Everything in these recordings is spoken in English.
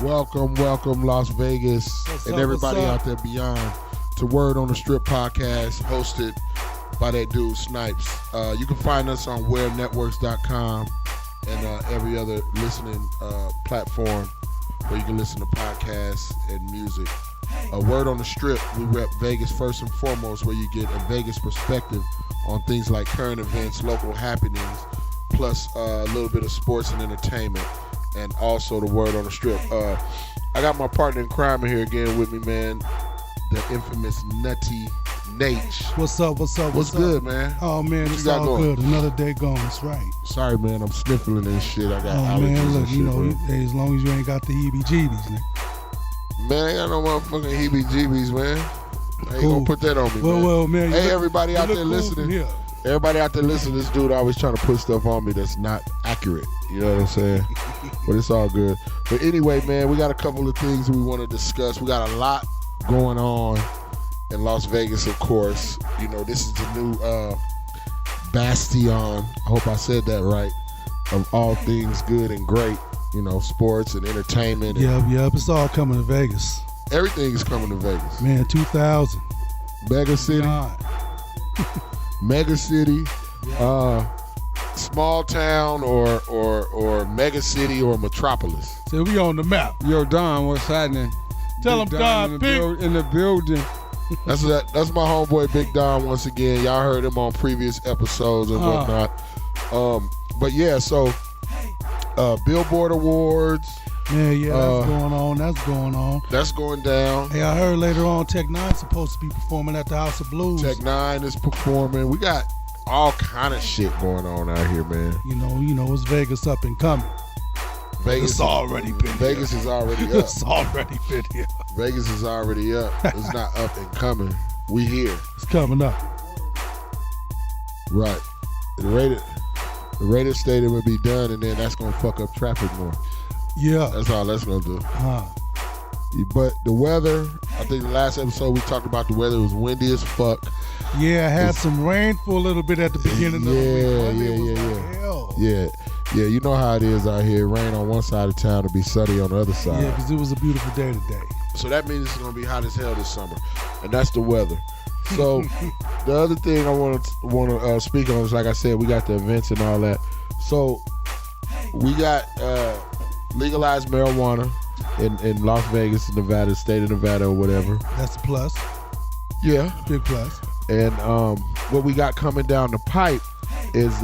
Welcome, Las Vegas, and everybody out there beyond to Word on the Strip podcast, hosted by that dude Snipes. You can find us on WairNetworks.com and every other listening platform where you can listen to podcasts and music. Word on the Strip, we rep Vegas first and foremost, where you get a Vegas perspective on things like current events, local happenings, plus a little bit of sports and entertainment, and also the Word on the Strip. I got my partner in crime here again with me, man, the infamous Nutty Naitch. What's up? What's good, man? Oh, man, it's all going? Good. Another day gone. That's right. Sorry, man, I'm sniffling and shit. I got allergies man, look, and shit, you know, man. as long as you ain't got the heebie-jeebies, nigga. Man, I ain't got no motherfucking heebie-jeebies, man. I ain't gonna put that on me, man. Well, man. Hey, everybody out there listening. Everybody out there listening, this dude always trying to put stuff on me that's not accurate. You know what I'm saying? But it's all good. But anyway, man, we got a couple of things we want to discuss. We got a lot going on in Las Vegas, of course. You know, this is the new bastion, I hope I said that right, of all things good and great. You know, sports and entertainment. Yep, it's all coming to Vegas. Everything is coming to Vegas. Man, 2000. Mega city. Mega city. Small town or mega city or metropolis. So we on the map. Yo, Don, what's happening? Tell him, Don, in the building. That's my homeboy Big Don once again. Y'all heard him on previous episodes and whatnot. But yeah, so Billboard Awards. Yeah, that's going on. That's going down. Hey, I heard later on Tech Nine's supposed to be performing at the House of Blues. Tech Nine is performing. We got all kind of shit going on out here, man. You know, it's Vegas up and coming. Vegas it's already been Vegas here. is already up. It's already been here. Vegas is already up. It's not up and coming. We here. It's coming up. Right. The Raiders Stadium will be done, and then that's gonna fuck up traffic more. Yeah. That's all that's gonna do. But the weather, I think the last episode we talked about the weather. It was windy as fuck. Yeah, had some rain for a little bit at the beginning of the week. Yeah, you know how it is out here. Rain on one side of town and be sunny on the other side. Yeah, because it was a beautiful day today. So that means it's going to be hot as hell this summer. And that's the weather. So the other thing I want to speak on is, like I said, we got the events and all that. So we got legalized marijuana in Las Vegas, Nevada, state of Nevada or whatever. That's a plus. Yeah. Big plus. And what we got coming down the pipe is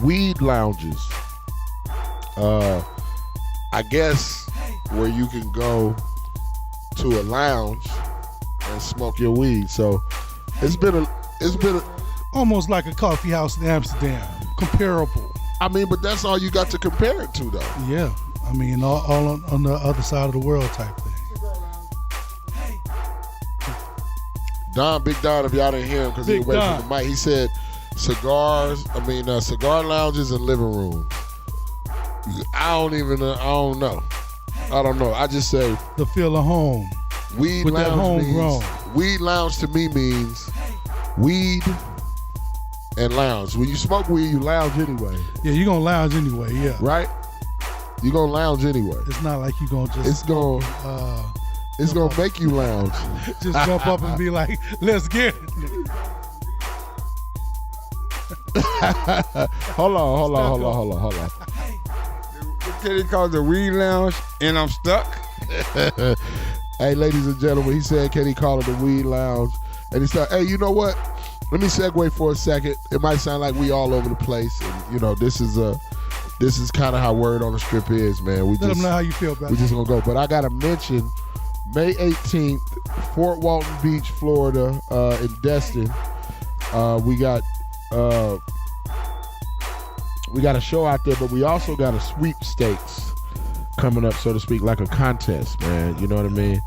weed lounges. I guess where you can go to a lounge and smoke your weed. So it's been a almost like a coffee house in Amsterdam. Comparable. I mean, but that's all you got to compare it to, though. Yeah. I mean, all on the other side of the world type thing. Big Don, if y'all didn't hear him because he away from the mic, he said cigar lounges and living rooms. I don't know. I just say the feel of home. Weed with lounge that homegrown. Weed lounge to me means weed and lounge. When you smoke weed, you lounge anyway. Yeah, you're gonna lounge anyway, yeah. Right? You're gonna lounge anyway. It's not like you're gonna just It's gonna make you lounge. Just jump up and be like, let's get it. Hold on. Kenny calls the weed lounge, and I'm stuck. Hey, ladies and gentlemen, he said, can he call it the weed lounge? And he said, hey, you know what? Let me segue for a second. It might sound like we all over the place, and you know, this is kind of how Word on the Strip is, man. Let them know how you feel about it. We just gonna go, but I gotta mention May 18th, Fort Walton Beach, Florida, in Destin. We got a show out there, but we also got a sweepstakes coming up, so to speak, like a contest, man. You know what I mean?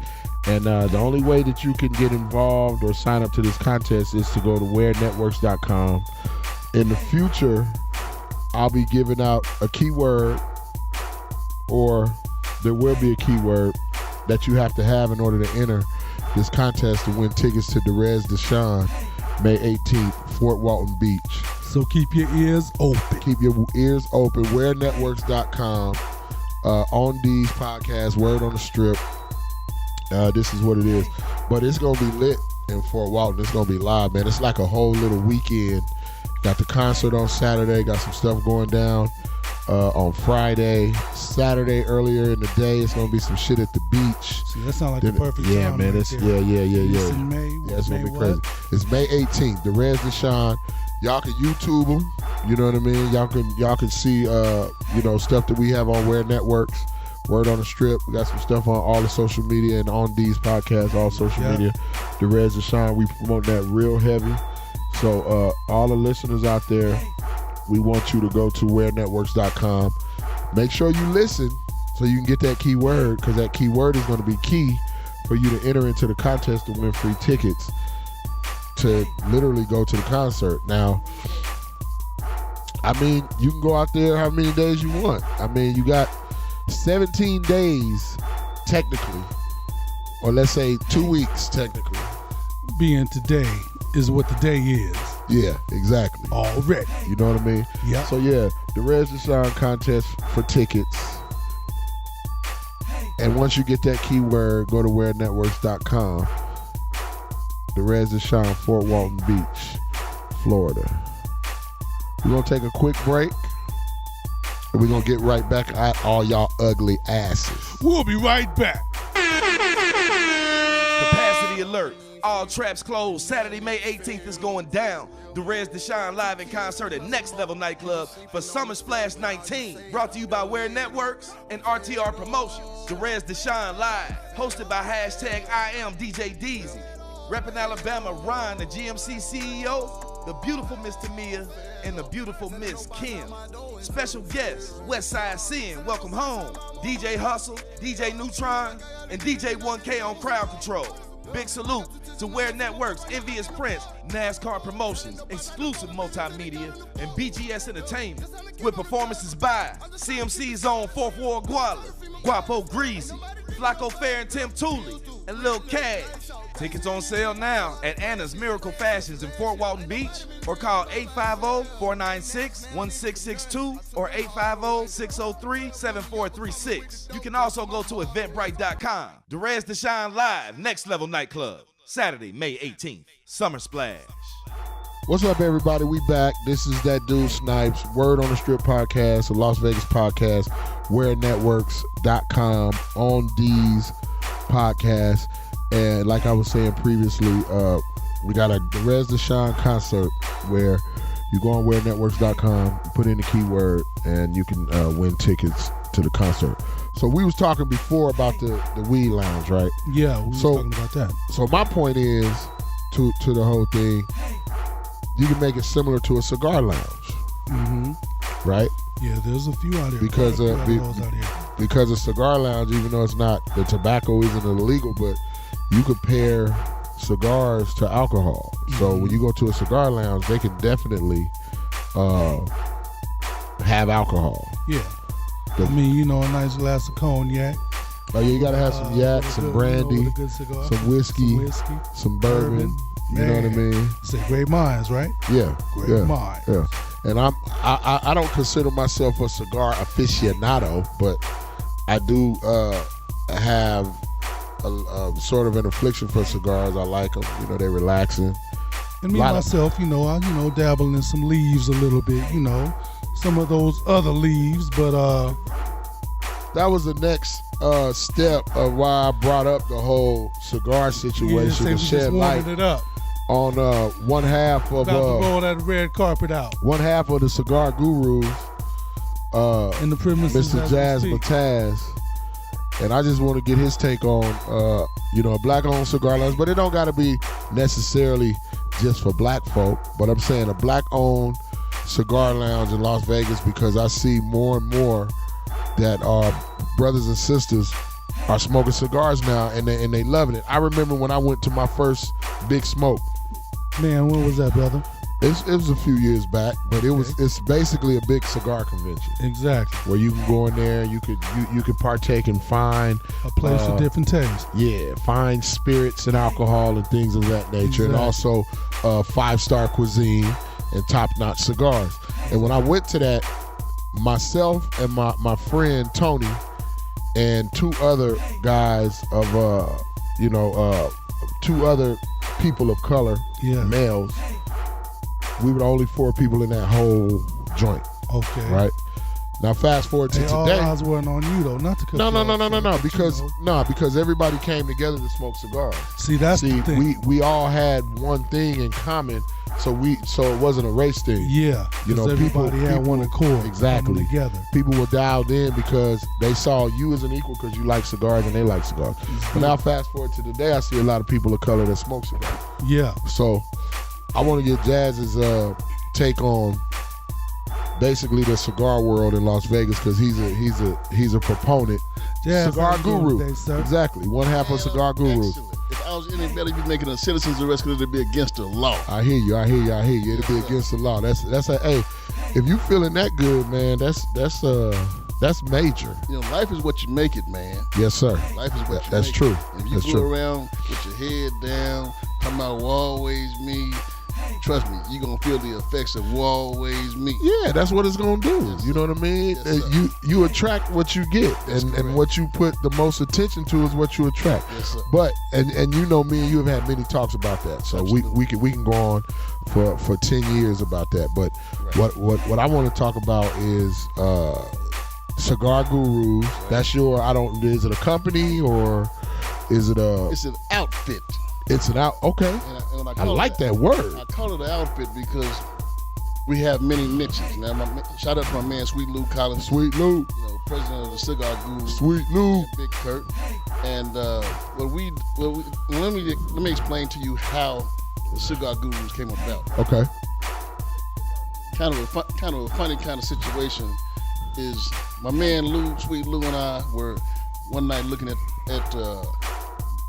And the only way that you can get involved or sign up to this contest is to go to WairNetworks.com. In the future, I'll be giving out a keyword, or there will be a keyword that you have to have in order to enter this contest to win tickets to Derez Deshon, May 18th, Fort Walton Beach. So keep your ears open. Keep your ears open. WairNetworks.com. On D's podcast, Word on the Strip. This is what it is. But it's going to be lit in Fort Walton. It's going to be live, man. It's like a whole little weekend. Got the concert on Saturday. Got some stuff going down on Friday. Saturday, earlier in the day, it's going to be some shit at the beach. See, that sounds like the perfect time. Yeah, man. Right Yeah. It's in May. Yeah, it's going to be May crazy. It's May 18th. Derez Deshon. Y'all can YouTube them. You know what I mean? Y'all can see stuff that we have on Wair Networks. Word on the Strip. We got some stuff on all the social media and on D's podcast, all social media. Derez Deshon, we promote that real heavy. So all the listeners out there, we want you to go to wairnetworks.com. Make sure you listen so you can get that keyword, because that keyword is going to be key for you to enter into the contest to win free tickets to literally go to the concert. Now, I mean, you can go out there how many days you want. I mean, you got 17 days technically, or let's say 2 weeks technically. Being today is what the day is. Yeah, exactly. Already. You know what I mean? Yeah. So yeah, the Derez Deshon contest for tickets. And once you get that keyword, go to wairnetworks.com. Derez Deshon, Fort Walton Beach, Florida. We're going to take a quick break, and we're going to get right back at all y'all ugly asses. We'll be right back. Capacity alert. All traps closed. Saturday, May 18th is going down. Derez Deshon live in concert at Next Level Nightclub for Summer Splash 19. Brought to you by Wair Networks and RTR Promotions. Derez Deshon live. Hosted by #I am DJ Deezy. Reppin' Alabama, Ron, the GMC CEO, the beautiful Miss Tamia, and the beautiful Miss Kim. Special guests, Westside Sin, welcome home. DJ Hustle, DJ Neutron, and DJ 1K on crowd control. Big salute to Wair Networks, Envious Prince, NASCAR Promotions, Exclusive Multimedia, and BGS Entertainment. With performances by CMC Zone, 4th Ward Guala, Guapo Greasy, Flacco Fair and Tim Tooley, and Lil Cash. Tickets on sale now at Anna's Miracle Fashions in Fort Walton Beach, or call 850-496-1662 or 850-603-7436. You can also go to eventbrite.com. Derez Deshon live, Next Level Nightclub, Saturday, May 18th, Summer Splash. What's up, everybody? We back. This is that dude Snipes, Word on the Strip podcast, a Las Vegas podcast, wairnetworks.com, on D's podcast. And like I was saying previously, we got a Derez Deshon concert where you go on wairnetworks.com, put in the keyword, and you can win tickets to the concert. So we was talking before about the weed lounge, right? Yeah, we were talking about that. So my point is, to the whole thing, you can make it similar to a cigar lounge, right? Yeah, there's a few out here. Because a cigar lounge, even though it's not, the tobacco isn't illegal, but you could pair cigars to alcohol. So when you go to a cigar lounge, they can definitely have alcohol. Yeah. I mean, a nice glass of cognac. Oh yeah, you gotta have some yak, some brandy, some whiskey, some bourbon. You know what I mean? Say great minds, right? Yeah. Great minds. Yeah. And I don't consider myself a cigar aficionado, but I do have a sort of an affliction for cigars. I like them. They're relaxing. And me myself, I dabble in some leaves a little bit. Some of those other leaves, but that was the next step of why I brought up the whole cigar situation to shed light on one half of roll that red carpet out. One half of the cigar gurus, in the premises, Mr. Jazz Mataz. And I just want to get his take on, a black-owned cigar lounge. But it don't got to be necessarily just for black folk. But I'm saying a black-owned cigar lounge in Las Vegas, because I see more and more that our brothers and sisters are smoking cigars now, and they loving it. I remember when I went to my first Big Smoke. Man, when was that, brother? It was a few years back, but it's basically a big cigar convention. Exactly. Where you can go in there, you could partake in fine, a place of different tastes. Yeah, fine spirits and alcohol and things of that nature, and also 5-star cuisine and top-notch cigars. And when I went to that, myself and my friend Tony, and two other guys of two other people of color, males. We were the only 4 people in that whole joint. Okay. Right. Now fast forward to today. All eyes weren't on you though, not to cut No, because everybody came together to smoke cigars. See, that's the thing. We all had one thing in common, so it wasn't a race thing. Yeah, everybody had one accord. Exactly. Together. People were dialed in because they saw you as an equal because you like cigars and they like cigars. But now fast forward to today, I see a lot of people of color that smoke cigars. Yeah. So I want to get Jazz's take on basically the cigar world in Las Vegas because he's a proponent. Jazz, cigar guru. Today, exactly. One half of cigar guru. Excellent. If I was any better, you'd be making a citizen's arrest because it'd be against the law. I hear you. It'd be against the law. Hey, if you feeling that good, man, that's major. You know, life is what you make it, man. Yes, sir. Life is what you That's make true. it. If you go around with your head down, talking about always me, trust me, you're going to feel the effects of always me. Yeah, that's what it's going to do. You know what I mean? Yes, you attract what you get, and what you put the most attention to is what you attract. Yes, sir. But and you know me and you have had many talks about that. So we can go on for 10 years about that. But right. what I want to talk about is cigar gurus. Right. That's is it a company or is it it's an outfit. It's an okay. And I like that word. I call it an outfit because we have many niches. Now, shout out to my man Sweet Lou Collins. Sweet Lou. You know, president of the Cigar Guru. Sweet Lou. Big Kurt. And let me explain to you how the Cigar Gurus came about. Okay. Kind of a funny kind of situation is my man Sweet Lou and I were one night looking at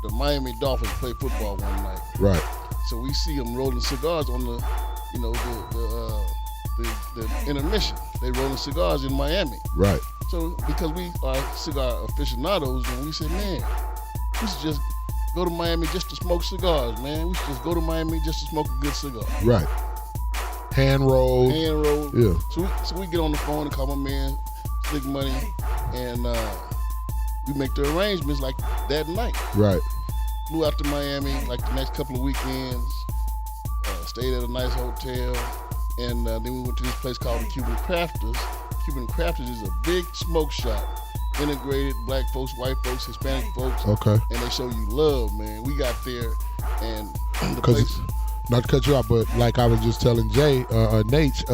the Miami Dolphins play football one night. Right. So we see them rolling cigars on the intermission. They rolling cigars in Miami. Right. So because we are cigar aficionados, and we said, man, we should just go to Miami just to smoke cigars, man. We should just go to Miami just to smoke a good cigar. Right. Hand rolled. Yeah. So we get on the phone and call my man Slick Money, and we make the arrangements like that night. Right. Flew out to Miami like the next couple of weekends, stayed at a nice hotel, and then we went to this place called the Cuban Crafters. Cuban Crafters is a big smoke shop, integrated black folks, white folks, Hispanic folks. Okay. And they show you love, man. We got there, and the place. Not to cut you off, but like I was just telling Jay, Naitch,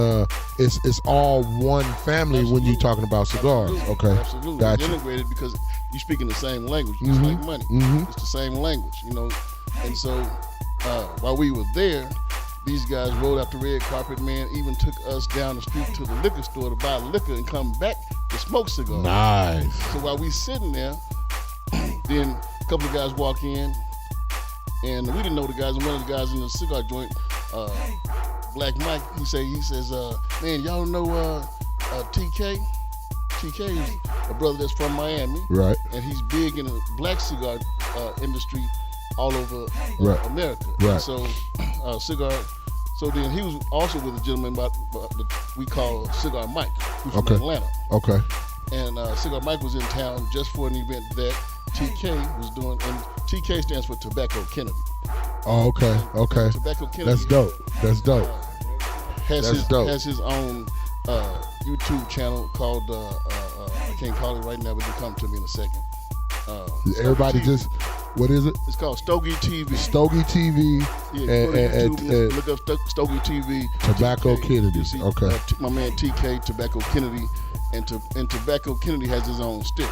it's all one family. Absolutely. When you're talking about cigars. Absolutely. Okay. Absolutely. Gotcha. It's integrated because you speaking the same language, just like money. Mm-hmm. It's the same language, you know. And so while we were there, these guys rolled out the red carpet, man, even took us down the street to the liquor store to buy liquor and come back to smoke cigars. Nice. So while we sitting there, then a couple of guys walk in, and we didn't know the guys, and one of the guys in the cigar joint, Black Mike, he says, man, y'all know TK? TK is a brother that's from Miami. Right. And he's big in the black cigar industry all over America. Right. So so then he was also with a gentleman we call Cigar Mike, who's from Atlanta. Okay. And Cigar Mike was in town just for an event that TK was doing, and TK stands for Tobacco Kennedy. Oh, okay. Okay. Tobacco Kennedy. That's dope. That's dope. Has his own YouTube channel called I can't call it right now, but it'll come to me in a second. Everybody just, what is it? It's called Stogie TV. Stogie TV. Yeah, and look up Stogie TV. Tobacco TK. Kennedy. See, Okay. My man TK, Tobacco Kennedy, and Tobacco Kennedy has his own stick.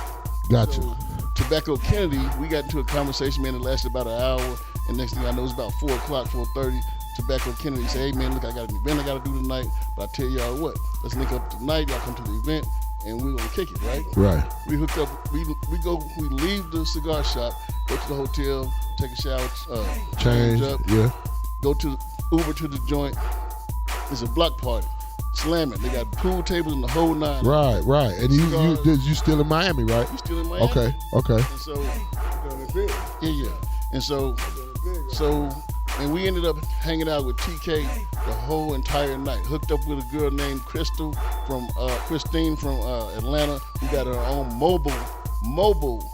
Gotcha. So, Tobacco Kennedy, we got into a conversation, man, that lasted about an hour, and next thing I know, it's about 4 o'clock, 4:30. Tobacco Kennedy said, hey man, look, I got an event I got to do tonight, but I tell y'all what, let's link up tonight, y'all come to the event, and we're going to kick it, right? Right. We hook up, we leave the cigar shop, go to the hotel, take a shower, change up, yeah. Go to Uber to the joint. It's a block party. Slam it. They got pool tables and the whole nine. Right. And you still in Miami, right? You still in Miami? Okay. And so, yeah. And so, and we ended up hanging out with TK the whole entire night. Hooked up with a girl named Christine from Atlanta, who got her own mobile mobile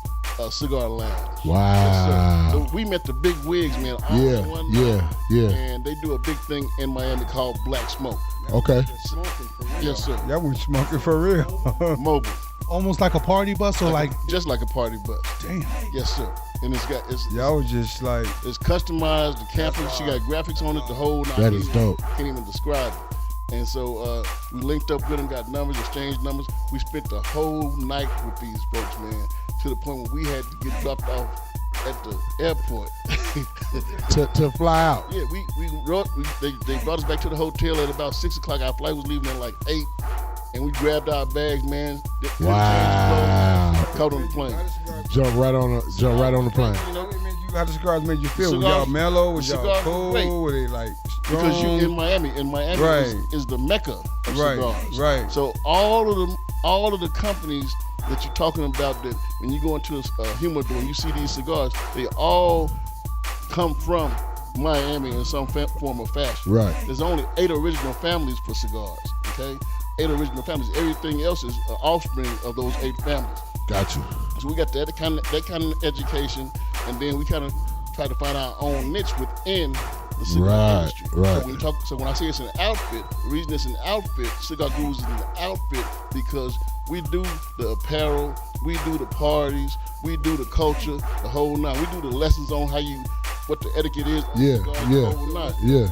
cigar lounge. Wow. Yes, so we met the big wigs, man. All in one night. Yeah. And they do a big thing in Miami called Black Smoke. Okay. Yes, sir. Y'all was smoking for real. Mobile. Almost like a party bus, or like just like a party bus. Damn. Yes, sir. And y'all was just like, it's customized. The campus, she got graphics on it. The whole night. That is dope. Can't even describe it. And so we linked up with them, got numbers, exchanged numbers. We spent the whole night with these folks, man, to the point where we had to get dropped off at the airport to fly out. Yeah, they brought us back to the hotel at about 6 o'clock. Our flight was leaving at like 8, and we grabbed our bags, man. Wow. Caught on the plane. Jump right on the plane. You know, how the cigars made you feel? Was Cigars- y'all mellow? Was the y'all cigars cool? were great. Were they like strong? because you in Miami Right. is the mecca of Right, cigars. right. So all of the companies that you're talking about, that when you go into a humidor and you see these cigars, they all come from Miami in some form or fashion. Right. There's only 8 original families for cigars. Okay, 8 original families. Everything else is an offspring of those 8 families. Got you. So we got that kind of education, and then we kind of try to find our own niche within the cigar industry. Right. So when I say it's an outfit, the reason it's an outfit, Cigar Gurus is an outfit because we do the apparel, we do the parties, we do the culture, the whole nine. We do the lessons on what the etiquette is. Yeah, the whole nine. yeah.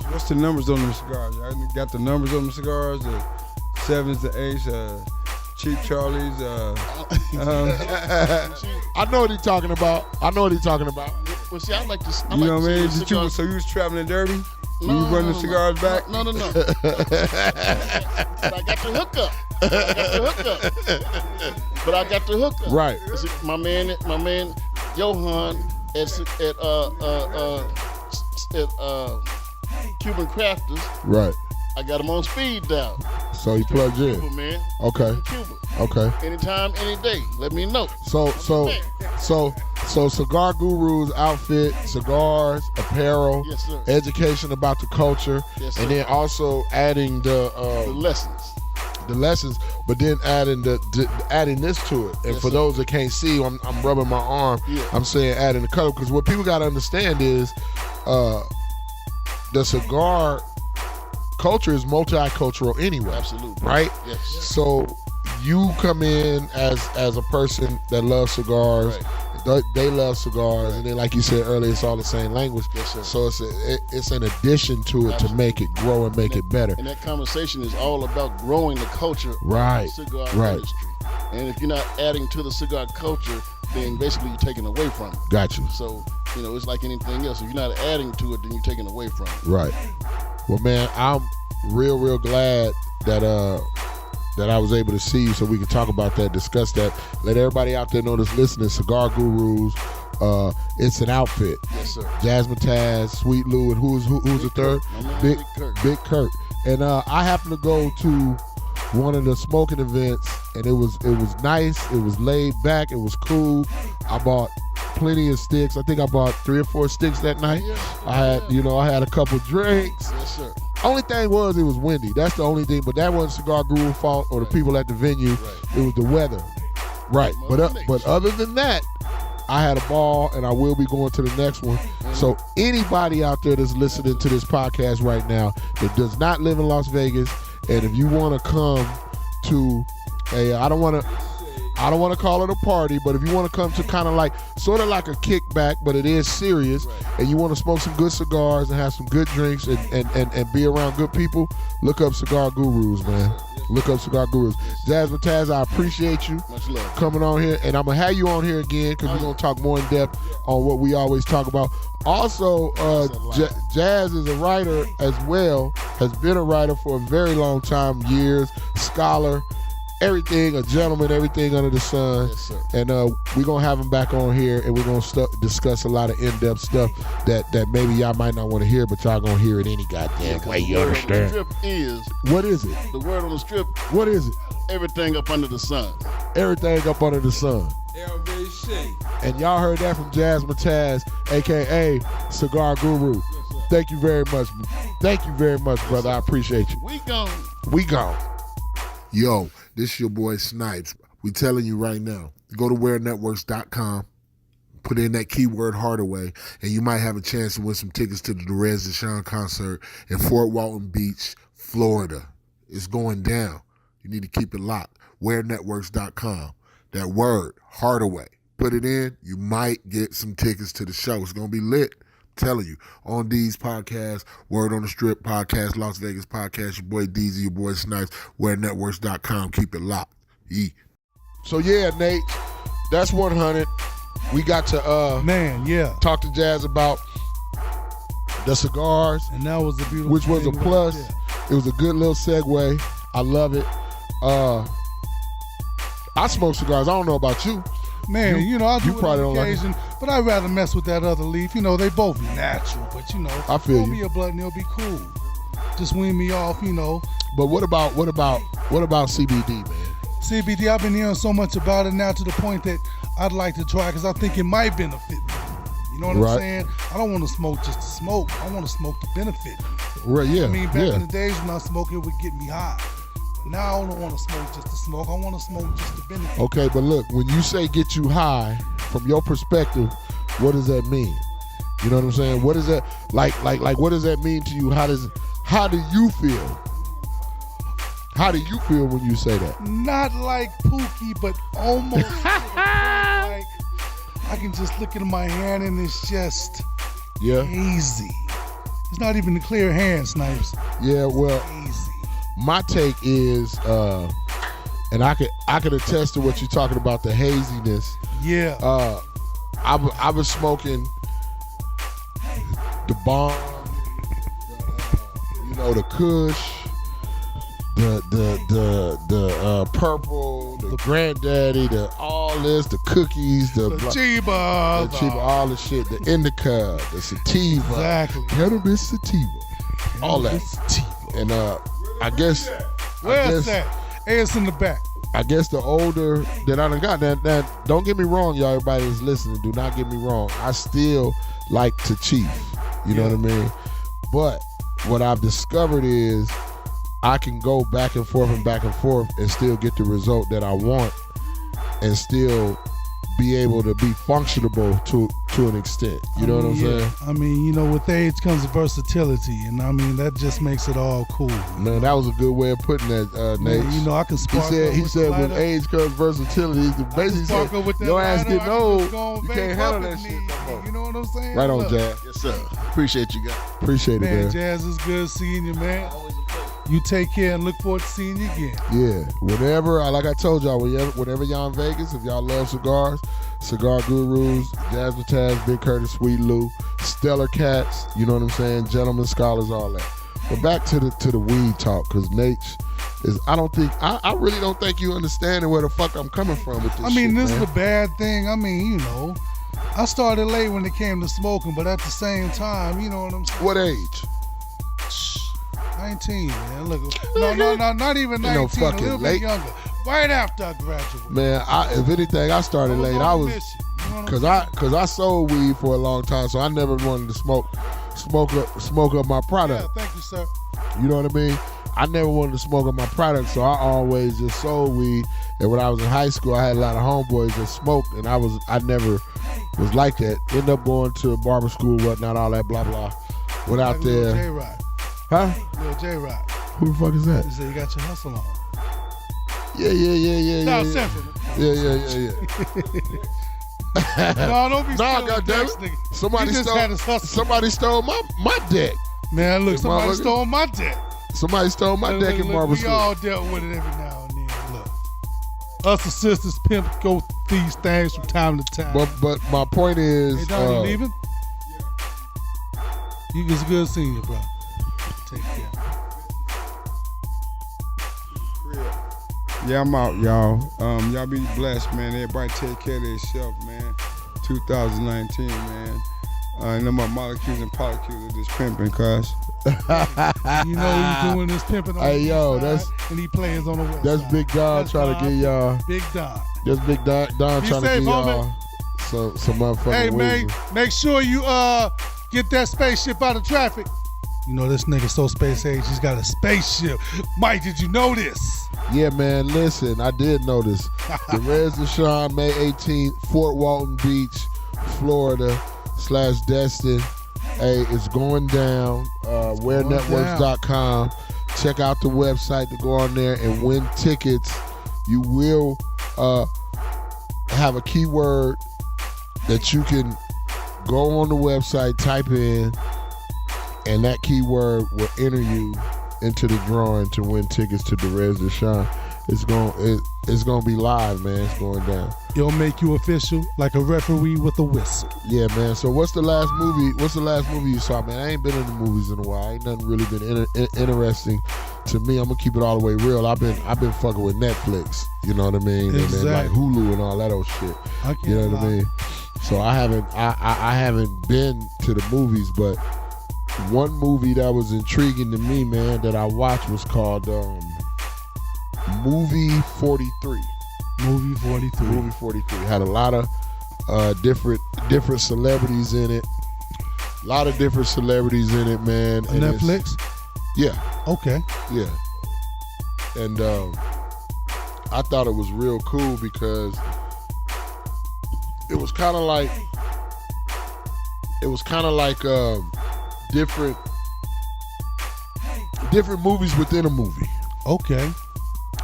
What's the numbers on the cigars? Y'all got the numbers on the cigars? The 7s, the 8s, Cheap Charlies. I know what he's talking about. Well, see, I like to. You know what I mean? Cigars. So you was traveling dirty? No, you running no, the cigars back? No. But I got the hookup. Right. See, my man, Johan at Cuban Crafters. Right. I got him on speed dial. So he plugged in. Cuba, man. Okay. Cuba. Okay. Anytime, any day. Let me know. So Cigar Gurus outfit, cigars, apparel, Yes, sir. education about the culture, Yes, and sir. then also adding The lessons. but then adding this to it. And Yes, for sir. those that can't see, I'm rubbing my arm. Yeah. I'm saying adding the color, because what people got to understand is the cigar culture is multicultural anyway. Absolutely. Right? Yes. So you come in as a person that loves cigars. They love cigars, and then like you said earlier, it's all the same language. Yes, sir. So it's an addition to it to make it grow and make it better. And that conversation is all about growing the culture Right. of the cigar Right. industry. And if you're not adding to the cigar culture, then basically you're taking away from it. Got you. So, it's like anything else. If you're not adding to it, then you're taking away from it. Right. Well, man, I'm real glad that I was able to see you so we can talk about that, discuss that. Let everybody out there know that's listening, Cigar Gurus, it's an outfit. Yes, sir. Jasmine Taz, Sweet Lou, and who's the third? My man, Big Kurt. Big Kurt. And I happened to go to one of the smoking events, and it was nice. It was laid back. It was cool. I bought plenty of sticks. I think I bought 3 or 4 sticks that night. Yes, I had a couple drinks. Yes, sir. Only thing was it was windy. That's the only thing. But that wasn't Cigar Guru fault or the people at the venue. Right. It was the weather. Right. But other than that, I had a ball, and I will be going to the next one. So anybody out there that's listening to this podcast right now that does not live in Las Vegas, and if you want to come to I don't want to call it a party, but if you want to come to kind of like sort of like a kickback, but it is serious, and you want to smoke some good cigars and have some good drinks and be around good people, look up Cigar Gurus, man. Look up Cigar Gurus. Jasmine Taz, I appreciate you Much love. coming on here, and I'm gonna have you on here again because we're gonna talk more in depth on what we always talk about. Also, Jazz is a writer as well, has been a writer for a very long time, years, scholar, everything, a gentleman, everything under the sun. Yes, sir. And we're going to have him back on here, and we're going to discuss a lot of in-depth stuff that maybe y'all might not want to hear, but y'all going to hear it any goddamn way. You understand? The strip is, What is it? the word on the strip, What is it? everything up under the sun. Everything up under the sun. LBC. And y'all heard that from Jasmine Taz, a.k.a. Cigar Guru. Thank you very much. Thank you very much, brother. I appreciate you. We gone. We gone. Yo, this your boy Snipes. We telling you right now. Go to WairNetworks.com. Put in that keyword Hardaway, and you might have a chance to win some tickets to the Derez Deshon concert in Fort Walton Beach, Florida. It's going down. You need to keep it locked. WairNetworks.com. That word, Hardaway. Put it in. You might get some tickets to the show. It's going to be lit. I'm telling you. On these podcasts, Word on the Strip podcast, Las Vegas podcast, your boy DZ, your boy Snipes, WairNetworks.com. Keep it locked. So, yeah, Nate, that's 100. We got to talk to Jazz about the cigars, and that was a beautiful, which was a plus. Right. It was a good little segue. I love it. I smoke cigars. I don't know about you. Man, I do it on like occasion, but I'd rather mess with that other leaf. They both natural, but I feel throw you. me a blunt and it'll be cool. Just wean me off, But what about CBD, man? CBD, I've been hearing so much about it now to the point that I'd like to try because I think it might benefit me. You know what I'm saying? I don't want to smoke just to smoke. I want to smoke to benefit me. Right, yeah. I mean, back in the days when I smoked, it would get me high. Now I don't want to smoke just to smoke. I want to smoke just to benefit. Okay, but look, when you say get you high, from your perspective, what does that mean? You know what I'm saying? What is that like? What does that mean to you? How do you feel? How do you feel when you say that? Not like Pookie, but almost like I can just look into my hand and it's just hazy. It's not even a clear hand, Snipes. Yeah, well, hazy. My take is, and I could attest to what you're talking about, the haziness. Yeah. I was smoking the bomb, the Kush. The purple, the granddaddy, all this, the cookies, the Chiba, all the shit, the indica, the sativa, exactly, cannabis sativa, all that. And I guess that? Hey, it's in the back. I guess the older that I done got, that don't get me wrong, y'all, everybody is listening. Do not get me wrong. I still like to chief. You know what I mean? But what I've discovered is I can go back and forth and still get the result that I want and still be able to be functionable to an extent. You know what I'm saying? I mean, with age comes versatility, and I mean, that just makes it all cool. Man, that was a good way of putting that, Nate. I can spark. He said with age comes versatility. Basically said, your ass getting old, you can't handle that shit no more. You know what I'm saying? Right on, Jazz. Yes, sir. Appreciate you guys. Appreciate it, man. Jazz, is good seeing you, man. You take care and look forward to seeing you again. Yeah, whenever, like I told y'all, whenever y'all in Vegas, if y'all love cigars, Cigar Gurus, Jasmine Taz, Big Curtis, Sweet Lou, Stellar Cats, you know what I'm saying, Gentlemen Scholars, all that. But back to the weed talk, because Naitch is, I really don't think you understanding where the fuck I'm coming from with this shit, I mean, this man. is the bad thing. I mean, I started late when it came to smoking, but at the same time, you know what I'm saying? What age? 19, man. Look, no, not even 19. No a fucking little late. bit younger. Right after I graduated. Man, if anything, I started late. I was, cause I sold weed for a long time, so I never wanted to smoke up my product. Yeah, thank you, sir. You know what I mean? I never wanted to smoke up my product, so I always just sold weed. And when I was in high school, I had a lot of homeboys that smoked, and I never was like that. Ended up going to barber school, whatnot, all that blah blah. Went out there. J-Rod. Huh? Little J-Rod. Who the fuck is that? You say you got your hustle on. Yeah. South Central. Yeah. No, don't be Nah, stealing goddamn the it. nigga. Somebody stole my deck. Man, look, somebody motherfucker. stole my deck. Somebody stole my deck in barber We school. all dealt with it every now and then. Look, us assistants pimp go through these things from time to time. But my point is, Hey, Don, you leaving? It's good seeing you, bro. Take care. Yeah, I'm out, y'all. Y'all be blessed, man. Everybody take care of themselves, man. 2019, man. No more molecules and polycules of this pimping, cuz. You know he's doing this pimping on Hey, the yo, east side, that's- and he plays on the west that's side. Big Don That's trying to Don. get y'all. Big Don. That's Big Don Be trying to safe, get y'all homie. some motherfucking Hey, man, wisdom. make sure you get that spaceship out of traffic. You know, this nigga so space age, he's got a spaceship. Mike, did you know this? Yeah, man, listen, I did notice. Derez Deshon, May 18th, Fort Walton Beach, Florida /Destin. Hey, it's going down. WairNetworks.com. Check out the website to go on there and win tickets. You will have a keyword that you can go on the website, type in, and that keyword will enter you into the drawing to win tickets to Derez Deshon. It's gonna be live, man. It's going down. It'll make you official like a referee with a whistle. Yeah, man. So what's the last movie you saw, man? I ain't been in the movies in a while. Ain't nothing really been interesting to me. I'm gonna keep it all the way real. I've been fucking with Netflix. You know what I mean? Exactly. And then like Hulu and all that old shit. You know what I mean? So I haven't been to the movies, but one movie that was intriguing to me, man, that I watched was called Movie 43. Movie 43. Movie 43 had a lot of different celebrities in it. A lot of different celebrities in it, man. On Netflix? Yeah. Okay. Yeah. And I thought it was real cool because it was kind of like different movies within a movie. Okay.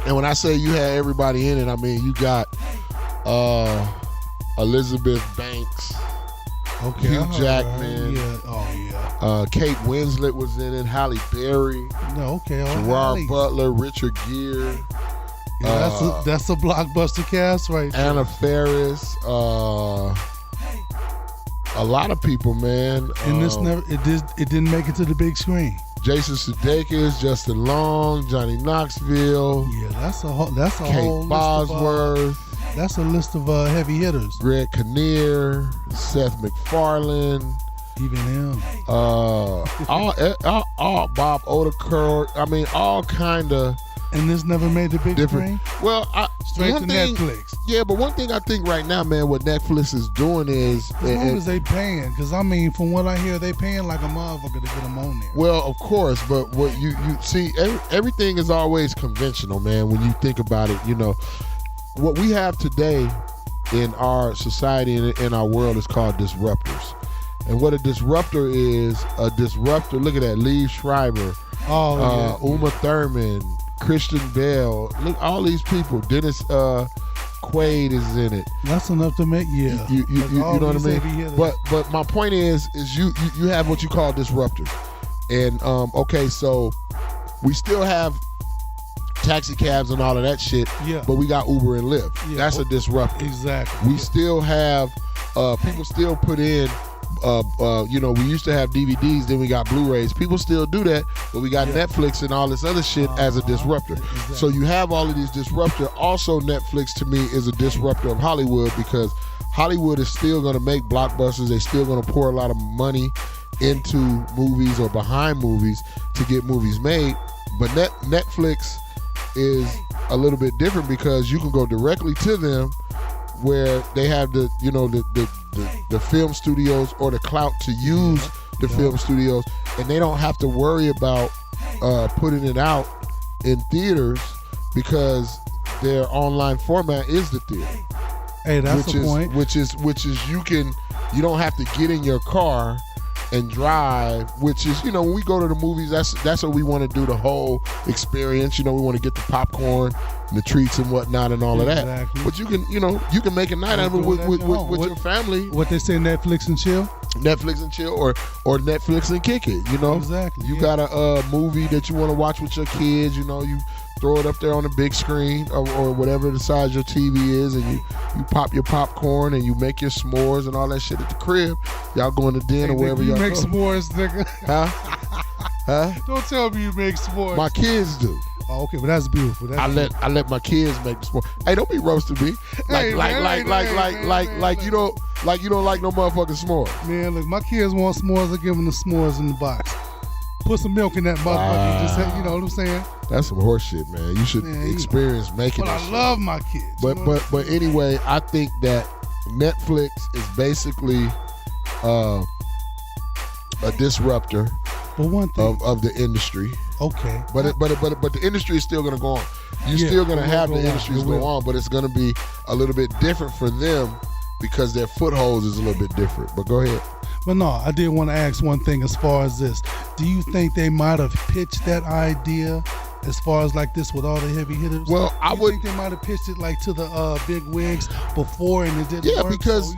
And when I say you had everybody in it, I mean you got Elizabeth Banks, okay, Hugh Jackman, yeah. Oh yeah. Kate Winslet was in it, Halle Berry, No, okay. Gerard Butler, Richard Gere, Yeah, that's a blockbuster cast right there. Anna Faris, a lot of people, man. And it didn't make it to the big screen. Jason Sudeikis, Justin Long, Johnny Knoxville. Yeah, that's a Kate whole Bosworth. list of, that's a list of heavy hitters. Greg Kinnear, Seth MacFarlane. Even him. All Bob Odenkirk. I mean, all kind of. And this never made the big different. screen? Well, Straight to Netflix. Yeah, but one thing I think right now, man, what Netflix is doing is... As long as they paying, because I mean, from what I hear, they paying like a motherfucker to get them on there. Well, of course, but what you see, everything is always conventional, man, when you think about it. You know, what we have today in our society and in our world is called disruptors. And what a disruptor is, look at that, Lee Schreiber, Uma Thurman, Christian Bale, look, all these people. Dennis Quaid is in it. That's enough to make, yeah. You know what I mean? But my point is you have what you call disruptors. And okay, so we still have taxi cabs and all of that shit. Yeah. But we got Uber and Lyft. Yeah. That's a disruptor. Exactly. We still have people still put in we used to have DVDs, then we got Blu-rays. People still do that, but we got Netflix and all this other shit as a disruptor. Exactly. So you have all of these disruptors. Also, Netflix to me is a disruptor of Hollywood because Hollywood is still going to make blockbusters. They're still going to pour a lot of money into movies or behind movies to get movies made. But Netflix is a little bit different because you can go directly to them where they have the film studios or the clout to use the film studios, and they don't have to worry about putting it out in theaters because their online format is the theater. Hey, that's the point. Which is you don't have to get in your car and drive, which is, when we go to the movies, that's what we want to do, the whole experience. We want to get the popcorn and the treats and whatnot and all of that. But you can make a night out of it with your family. What they say, Netflix and chill? Netflix and chill or Netflix and kick it, Exactly. You got a movie that you want to watch with your kids, you throw it up there on the big screen or whatever the size your TV is, and you pop your popcorn and you make your s'mores and all that shit at the crib. Y'all going to dinner or wherever y'all go. You make s'mores, nigga. Huh? Don't tell me you make s'mores. My kids do. Oh, okay, but that's beautiful. I let my kids make the s'mores. Hey, don't be roasting me. Like you don't like no motherfucking s'mores. Man, look, my kids want s'mores. I give them the s'mores in the box. Put some milk in that motherfucker. Just say, you know what I'm saying? That's some horse shit, man. You should experience making it. But I love my kids. But anyway, I think that Netflix is basically a disruptor. But one thing of the industry. Okay. But the industry is still going to go on. You're still going to have the industries go on, but it's going to be a little bit different for them because their footholds is a little bit different. But go ahead. But no, I did want to ask one thing as far as this. Do you think they might have pitched that idea as far as like this with all the heavy hitters? Well, I would think they might have pitched it like to the big wigs before and it didn't work. Because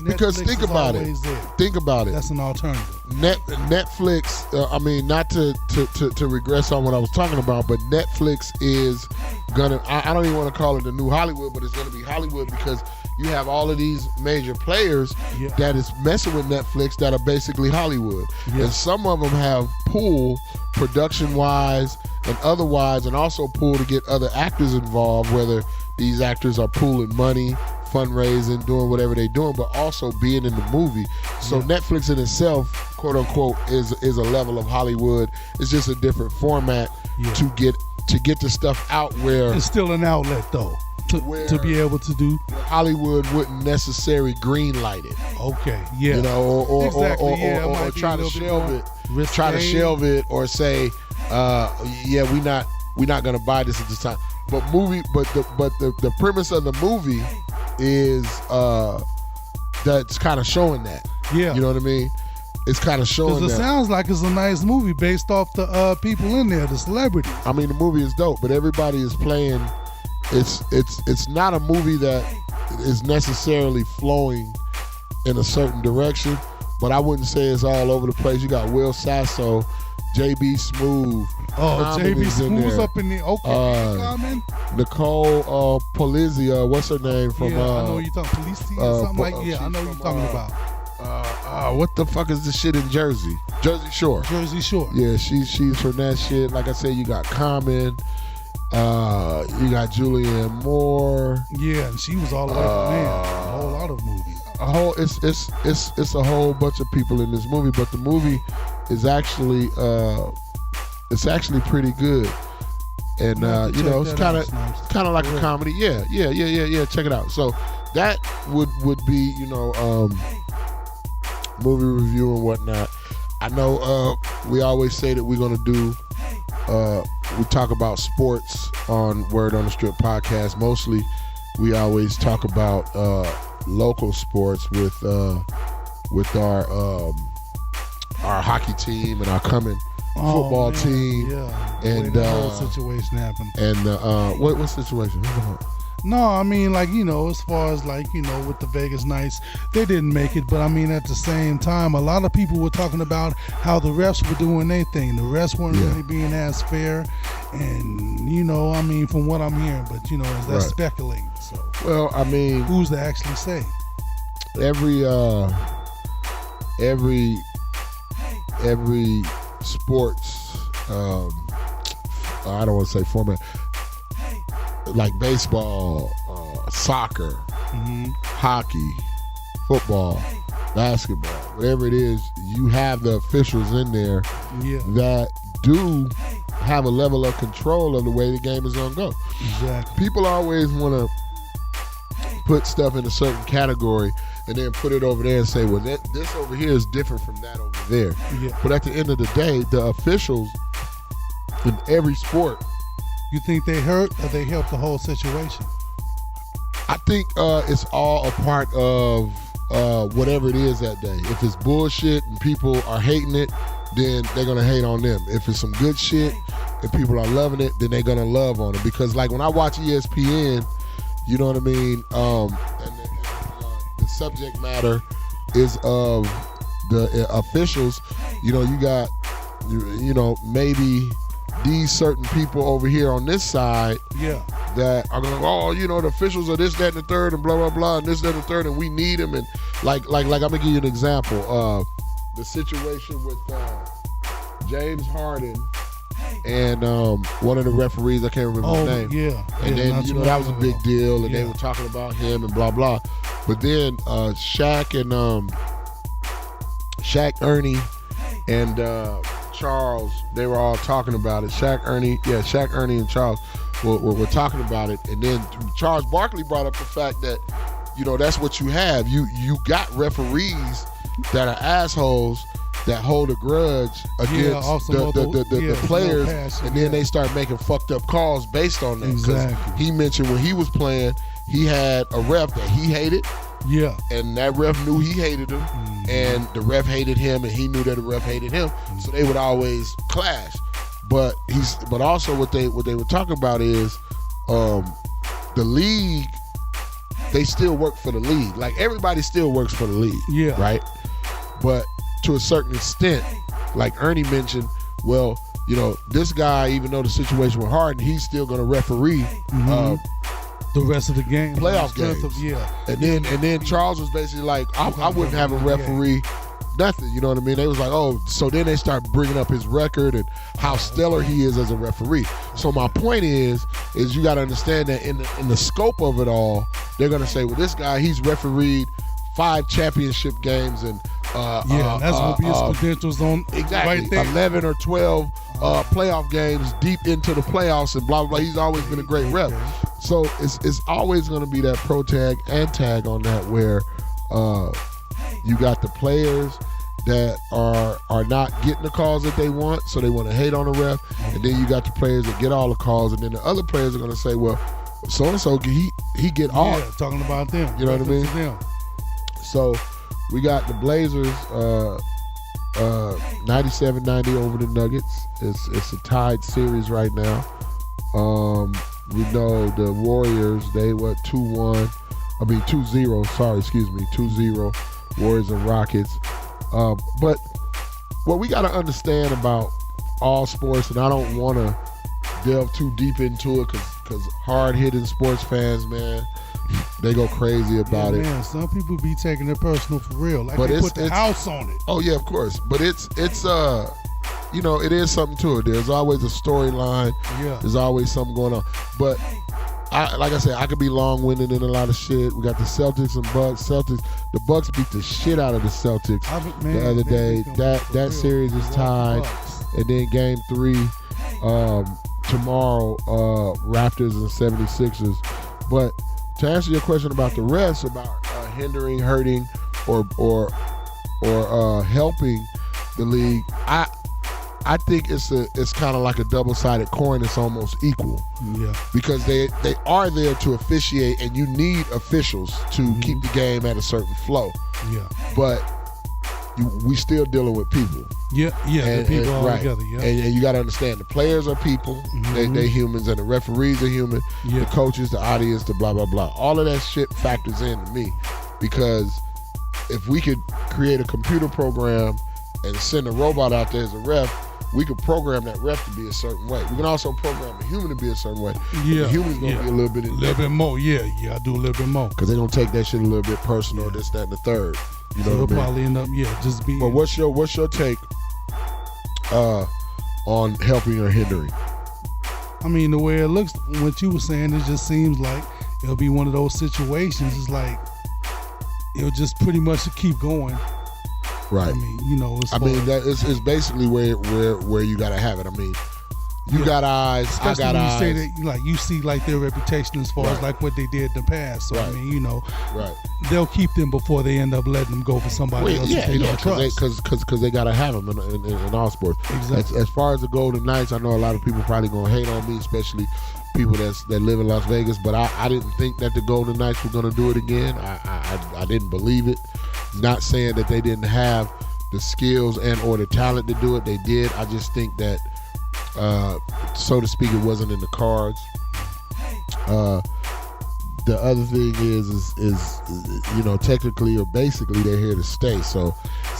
because think about it. Think about it. That's an alternative. Netflix. I mean, not to regress on what I was talking about, but Netflix is gonna. I don't even want to call it the new Hollywood, but it's gonna be Hollywood because you have all of these major players that is messing with Netflix that are basically Hollywood, and some of them have pull production-wise and otherwise, and also pull to get other actors involved, whether these actors are pooling money, fundraising, doing whatever they're doing, but also being in the movie. So Netflix in itself, quote unquote, is a level of Hollywood. It's just a different format to get the stuff out where it's still an outlet though. To be able to do Hollywood wouldn't necessarily green light it. Okay, yeah. You know, or try to shelve it. Try to shelve it or say, we're not gonna buy this at this time. But the premise of the movie is that's kind of showing that. Yeah. You know what I mean? It's kind of showing that. Because it sounds like it's a nice movie based off the people in there, the celebrities. I mean, the movie is dope, but everybody is playing. It's not a movie that is necessarily flowing in a certain direction, but I wouldn't say it's all over the place. You got Will Sasso, JB Smooth. Oh, JB Smooth's up in there. Okay, Common. Nicole Polizia, what's her name from? Yeah, I know you're talking Policia or something like. Yeah, I know you're talking about. What the fuck is this shit in Jersey? Jersey Shore. Jersey Shore. Yeah, she's from that shit. Like I said, you got Common. You got Julianne Moore. Yeah, and she was all the way from there. A whole lot of movies. It's a whole bunch of people in this movie, but the movie is actually pretty good. And it's kind of like a comedy. Yeah. Check it out. So that would be movie review and whatnot. I know we always say that we're gonna do. We talk about sports on Word on the Strip podcast. Mostly, we always talk about local sports with our hockey team and our coming football team. Yeah, and the whole situation happened. And what situation? No, I mean, as far as with the Vegas Knights, they didn't make it. But I mean, at the same time, a lot of people were talking about how the refs were doing their thing. The refs weren't really being as fair. And, I mean, from what I'm hearing, but, that's speculating. So, well, I mean, who's to actually say? Every sports, I don't want to say format, like baseball, soccer, hockey, football, basketball, whatever it is, you have the officials in there that do have a level of control of the way the game is going to go. Exactly. People always want to put stuff in a certain category and then put it over there and say, well, this over here is different from that over there. Yeah. But at the end of the day, the officials in every sport, you think they hurt or they help the whole situation? I think it's all a part of whatever it is that day. If it's bullshit and people are hating it, then they're going to hate on them. If it's some good shit and people are loving it, then they're going to love on it. Because like when I watch ESPN, you know what I mean? And the subject matter is of the officials. You got, maybe these certain people over here on this side that are gonna go, the officials are this, that, and the third, and blah, blah, blah, and this, that, and the third, and we need them. And like I'm gonna give you an example. The situation with James Harden and one of the referees, I can't remember his name. Yeah. And then, that was a big deal, and they were talking about him and blah, blah. But then Shaq, Ernie, and Charles, they were all talking about it. Shaq, Ernie, and Charles were talking about it. And then Charles Barkley brought up the fact that, that's what you have. You got referees that are assholes that hold a grudge against the players, and then they start making fucked up calls based on that. Exactly. He mentioned when he was playing, he had a ref that he hated. Yeah. And that ref knew he hated him, and the ref hated him, and he knew that the ref hated him. So they would always clash. But also what they were talking about is the league. They still work for the league. Like everybody still works for the league. Yeah. Right. But to a certain extent, like Ernie mentioned, well, you know, this guy, even though the situation with Harden, he's still going to referee the rest of the game, playoff games. And then Charles was basically like, I wouldn't have a referee nothing. You know what I mean? They was like, oh, so then they start bringing up his record and how stellar he is as a referee. So my point is you got to understand that in the scope of it all, they're going to say, well, this guy, he's refereed 5 championship games and that's going to be his credentials on exactly right there. 11 or 12 playoff games deep into the playoffs and blah, blah, blah. He's always been a great rep. So it's always going to be that pro tag and tag on that where you got the players that are not getting the calls that they want, so they want to hate on the ref, and then you got the players that get all the calls, and then the other players are going to say, well, so-and-so, he get all. Yeah, talking about them. You know what I mean? So we got the Blazers 97-90 over the Nuggets. It's a tied series right now. We know the Warriors, they 2-1. I mean 2-0, sorry, excuse me, 2-0. Warriors and Rockets. But what we got to understand about all sports, and I don't want to delve too deep into it because hard-hitting sports fans, man, they go crazy about it. Man, some people be taking it personal for real. Like but they put the house on it. Oh, yeah, of course. But it's you know, it is something to it. There's always a storyline. Yeah. There's always something going on. But like I said, I could be long-winded in a lot of shit. We got the Celtics and Bucks. The Bucks beat the shit out of the Celtics the other day. That series is tied. And then Game 3 tomorrow, Raptors and 76ers. But to answer your question about the refs, about hindering, hurting, or helping the league, I think it's kind of like a double-sided coin. It's almost equal. Yeah. Because they are there to officiate, and you need officials to keep the game at a certain flow. Yeah. But we still dealing with people. Yeah. And, the people all right. together. Yeah. And you got to understand, the players are people. They humans, and the referees are human. Yeah. The coaches, the audience, the blah blah blah. All of that shit factors in to me, because if we could create a computer program and send a robot out there as a ref, we could program that ref to be a certain way. We can also program a human to be a certain way. Yeah. The human's going to be a little bit more. Yeah, I do a little bit more. Because they don't take that shit a little bit personal, this, that, and the third. You know what I mean? Probably end up, just being. But what's your take on helping or hindering? I mean, the way it looks, what you were saying, it just seems like it'll be one of those situations. It's like it'll just pretty much keep going. Right. I mean, you know, that it's basically where you gotta have it. I mean, you got eyes, especially I got when you eyes. say that, like, you see like their reputation as far as like what they did in the past. So I mean, you know, they'll keep them before they end up letting them go for somebody else that they don't trust. Because they gotta have them in all sports. Exactly. As far as the Golden Knights, I know a lot of people probably gonna hate on me, especially people that live in Las Vegas. But I didn't think that the Golden Knights were gonna do it again. I didn't believe it. Not saying that they didn't have the skills and or the talent to do it. They did. I just think that, so to speak, it wasn't in the cards. The other thing is you know, technically or basically they're here to stay, so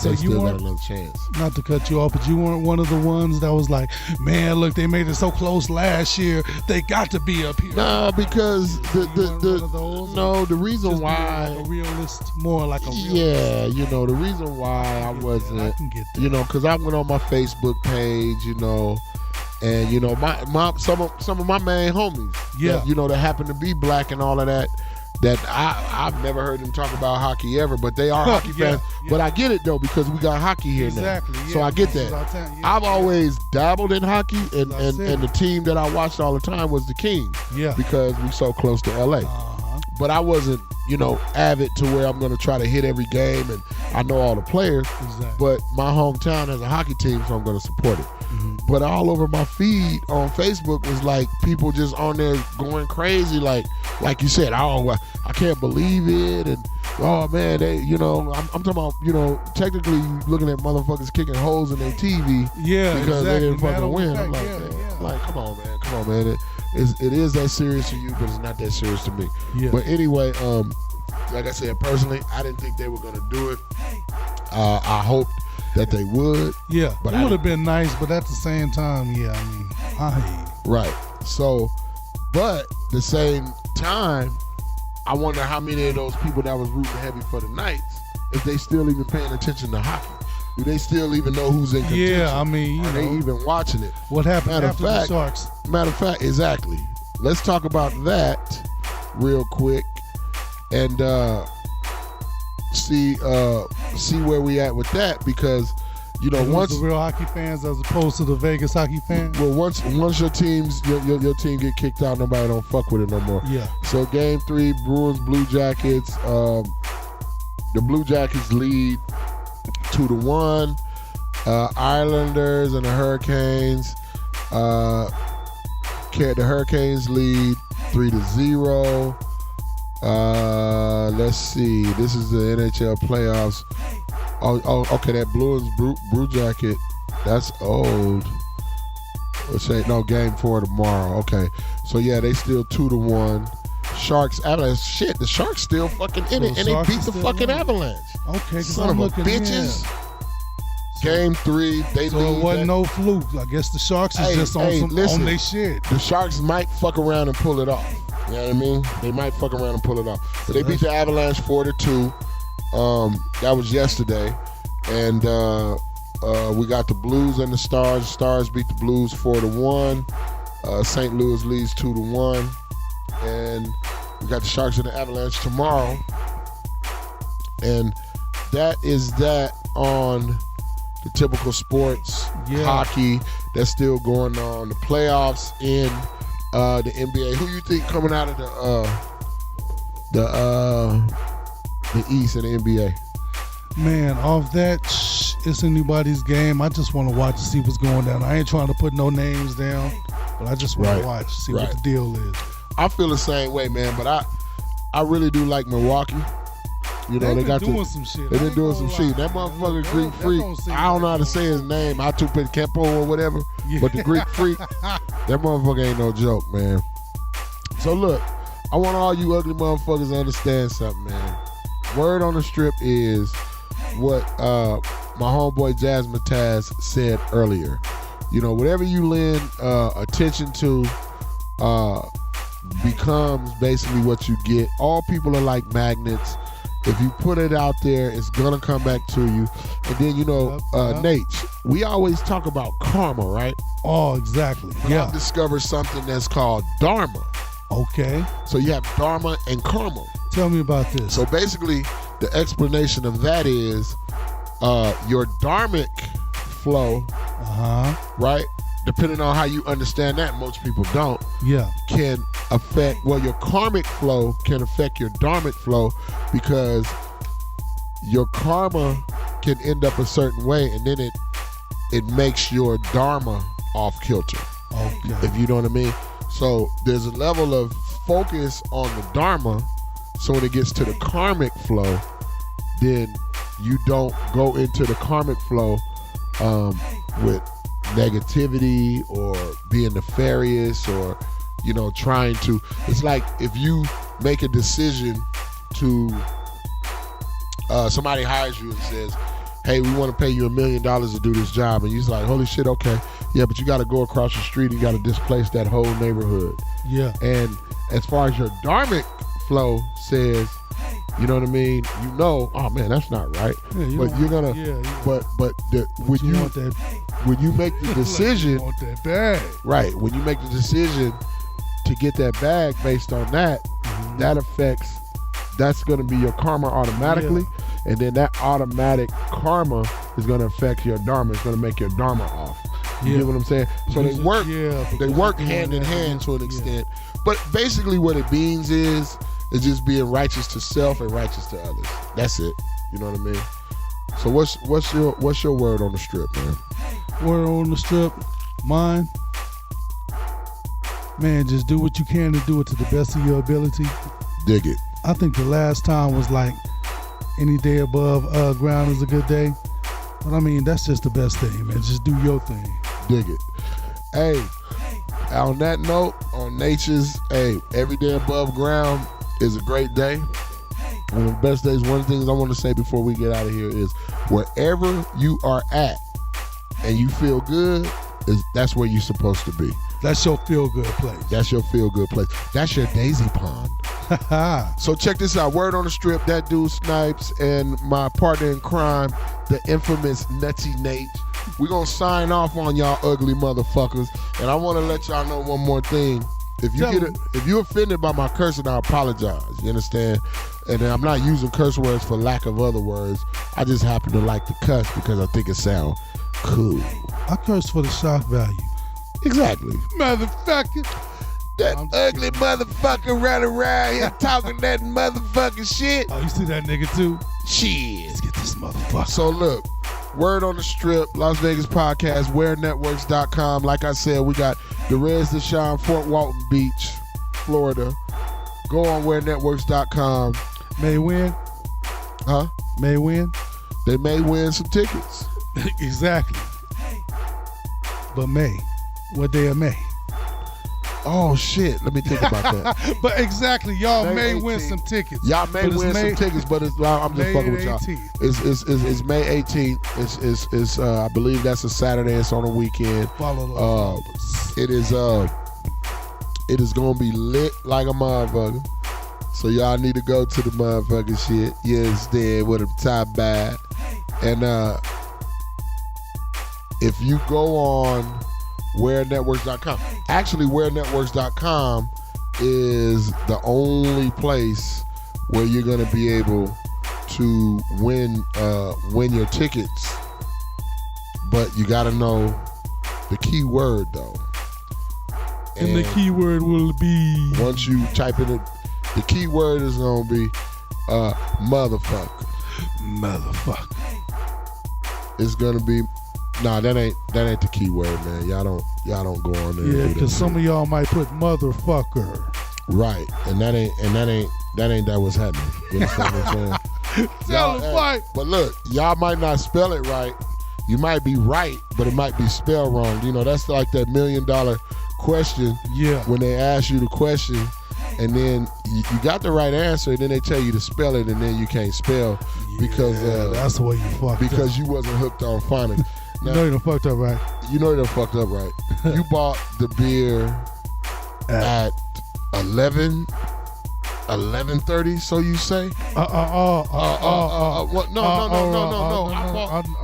they still got another chance. Not to cut you off, but you weren't one of the ones that was like, man, look, they made it so close last year, they got to be up here. No, because the reason why like a realist, more like a realist. Yeah, you know, the reason why I wasn't, I can get that. You know, because I went on my Facebook page, you know. And you know, some of my main homies, that, you know, that happen to be black and all of that. That I've never heard them talk about hockey ever, but they are hockey fans. Yeah. But I get it though, because we got hockey here now. So I get that. I've always dabbled in hockey, and the team that I watched all the time was the Kings. Yeah. Because we so close to LA. but I wasn't, avid to where I'm going to try to hit every game and I know all the players. Exactly. But my hometown has a hockey team, so I'm going to support it. Mm-hmm. But all over my feed on Facebook was like people just on there going crazy, like you said, oh, I can't believe it, and oh man, they, I'm talking about, technically you looking at motherfuckers kicking holes in their TV, because they didn't fucking win. I'm like, man, like, come on, man, it is that serious to you, but it's not that serious to me. Yeah. But anyway, like I said, personally, I didn't think they were gonna do it. I hoped that they would. Yeah, but it would have been nice, but at the same time, right. So, but the same time, I wonder how many of those people that was rooting heavy for the Knights, if they still even paying attention to hockey. Do they still even know who's in contention? Yeah, Are they even watching it? What happened after the Sharks? Matter of fact, exactly. Let's talk about that real quick and see where we at with that, because once the real hockey fans as opposed to the Vegas hockey fans. Well, once your team get kicked out, nobody don't fuck with it no more. Yeah. So Game 3, Bruins Blue Jackets. The Blue Jackets lead 2-1. Islanders and the Hurricanes. The Hurricanes lead 3-0. Let's see. This is the NHL playoffs. Oh, okay. That Bruins Blue Jacket, that's old. Let's say Game 4 tomorrow. Okay, so yeah, they still 2-1. Sharks, Avalanche. Shit, the Sharks still fucking in it, and they beat the fucking Avalanche. Okay, son of a bitches. Game 3, they so lead. It wasn't no fluke. I guess the Sharks is just on their shit. The Sharks might fuck around and pull it off. You know what I mean? They might fuck around and pull it off. But they beat the Avalanche 4-2. That was yesterday. And we got the Blues and the Stars. The Stars beat the Blues 4-1. St. Louis leads 2-1. And we got the Sharks and the Avalanche tomorrow. And that is that on the typical sports, hockey that's still going on. The playoffs in the NBA. Who you think coming out of the East in the NBA? Man, off that, it's anybody's game. I just want to watch and see what's going down. I ain't trying to put no names down, but I just want to watch, see what the deal is. I feel the same way, man, but I really do like Milwaukee. They got doing some shit. They've been doing some shit. That motherfucker Greek Freak, I don't know how to say his name, Atupe Kempo or whatever, but the Greek Freak, that motherfucker ain't no joke, man. So look, I want all you ugly motherfuckers to understand something, man. Word on the strip is what my homeboy Jasmine Taz said earlier. Whatever you lend attention to becomes basically what you get. All people are like magnets. If you put it out there, it's gonna come back to you. And then Naitch, we always talk about karma, right? Oh, exactly. But I've discovered something that's called dharma. Okay. So you have dharma and karma. Tell me about this. So basically, the explanation of that is your dharmic flow, right? Depending on how you understand that, most people don't. Yeah. Can affect, your karmic flow can affect your dharmic flow, because your karma can end up a certain way, and then it makes your dharma off kilter. Okay. If you know what I mean. So there's a level of focus on the dharma. So when it gets to the karmic flow, then you don't go into the karmic flow with negativity or being nefarious or trying to. It's like if you make a decision to somebody hires you and says, hey, we want to pay you $1 million to do this job, and you're like, holy shit, okay, yeah, but you got to go across the street and you got to displace that whole neighborhood. Yeah. And as far as your dharmic flow says, you know what I mean? Oh man, that's not right. Yeah, but you're gonna. But when you make the decision, you want that bag. Right? When you make the decision to get that bag based on that, that's gonna be your karma automatically, and then that automatic karma is gonna affect your dharma. It's gonna make your dharma off. You get what I'm saying? So they work. They work hand in hand to an extent. But basically, what it means is It's just being righteous to self and righteous to others. That's it. You know what I mean? So what's your word on the strip, man? Word on the strip, mine. Man, just do what you can to do it to the best of your ability. Dig it. I think the last time was like any day above ground is a good day. But I mean, that's just the best thing, man. Just do your thing. Dig it. Hey, on that note, on Nature's, every day above ground is a great day. One of the best days. One of the things I want to say before we get out of here is wherever you are at and you feel good, that's where you're supposed to be. That's your feel-good place. That's your feel-good place. That's your daisy pond. So check this out. Word on the strip, that dude Snipes and my partner in crime, the infamous Nutty Nate. We're going to sign off on y'all ugly motherfuckers. And I want to let y'all know one more thing. If you're offended by my cursing, I apologize. You understand? And I'm not using curse words for lack of other words. I just happen to like to cuss because I think it sounds cool. I curse for the shock value. Exactly. Motherfucker. That ugly motherfucker running around here talking that motherfucking shit. Oh, you see that nigga too? Shit. Let's get this motherfucker. So look, word on the strip, Las Vegas podcast, WairNetworks.com. Like I said, we got Derez Deshon, Fort Walton Beach, Florida. Go on WairNetworks.com. May win. Huh? May win. They may win some tickets. Exactly. But May. What day of May? Oh shit! Let me think about that. But exactly, y'all may 18th. Win some tickets. Y'all may win some tickets, but I'm just fucking with y'all. 18th. It's May 18th. It's I believe that's a Saturday. It's on a weekend. Follow It is gonna be lit like a motherfucker. So y'all need to go to the motherfucking shit. You understand? With a top bad. And if you go on WairNetworks.com, actually WairNetworks.com is the only place where you're gonna be able to win your tickets. But you gotta know the key word though. And the key word will be, once you type in it, the key word is gonna be motherfucker. Motherfucker. It's gonna be that ain't the key word, man. Y'all don't go on there. Yeah, because some of y'all might put motherfucker. Right, and that ain't that what's happening. You understand what I'm saying? Tell us right. But look, y'all might not spell it right. You might be right, but it might be spelled wrong. You know, that's like that $1 million question. Yeah. When they ask you the question, and then you got the right answer, and then they tell you to spell it, and then you can't spell because that's where you fucked because up. you wasn't hooked on phonics. Now, you know you done fucked up, right? You know you done fucked up, right? You bought the beer at 11:30, so you say? No.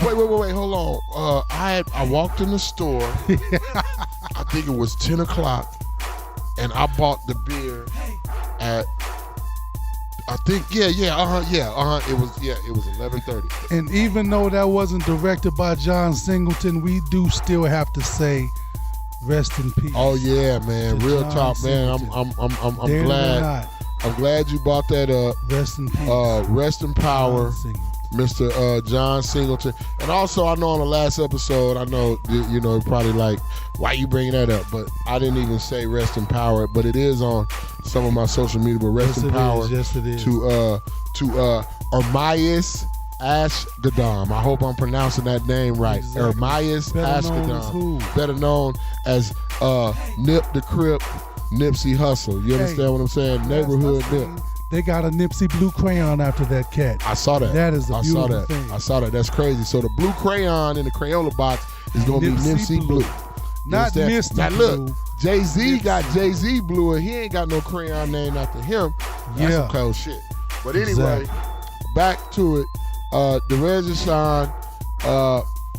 Wait, hold on. I walked in the store. I think it was 10 o'clock, and I bought the beer at, I think, it was 11:30. And even though that wasn't directed by John Singleton, we do still have to say rest in peace. Oh yeah, man, real John talk, man. Singleton. I'm glad. I'm glad you brought that up. Rest in peace. Rest in power, John Mr. John Singleton. And also, I know on the last episode, I know you know probably like, why you bringing that up? But I didn't even say rest in power. But it is on some of my social media. But rest in power yes, it is. to Ermias Ashgadam. I hope I'm pronouncing that name right. Exactly. Ermias Ashgadam, better known as Nip the Crip, Nipsey Hussle. You understand what I'm saying? Neighborhood Nip. They got a Nipsey blue crayon after that cat. I saw that. That is a beautiful thing. I saw that. That's crazy. So the blue crayon in the Crayola box is going to be Nipsey blue. Not Mr. Now Blue. look, Jay-Z got Jay-Z blue, and he ain't got no crayon named after him. That's some cold shit. But anyway, back to it. Derez Deshon,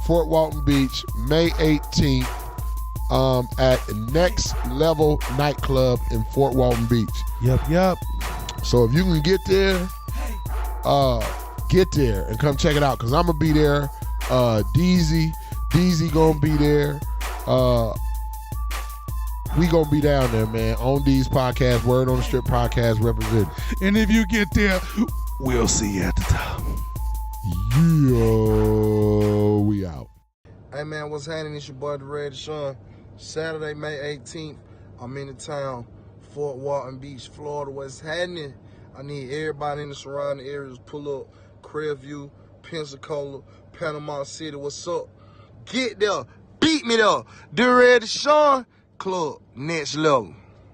Fort Walton Beach, May 18th, at Next Level Nightclub in Fort Walton Beach. Yep. So if you can get there and come check it out, because I'm going to be there. Deezy going to be there. We gonna be down there, man. On these podcasts, Word on the Strip podcast representing. And if you get there, we'll see you at the top. Yo, we out. Hey man, what's happening? It's your boy Derez Deshon. Saturday, May 18th, I'm in the town, Fort Walton Beach, Florida. What's happening? I need everybody in the surrounding areas to pull up. Creview, Pensacola, Panama City. What's up? Get there. Beat me there. Derez Deshon Club. Next level.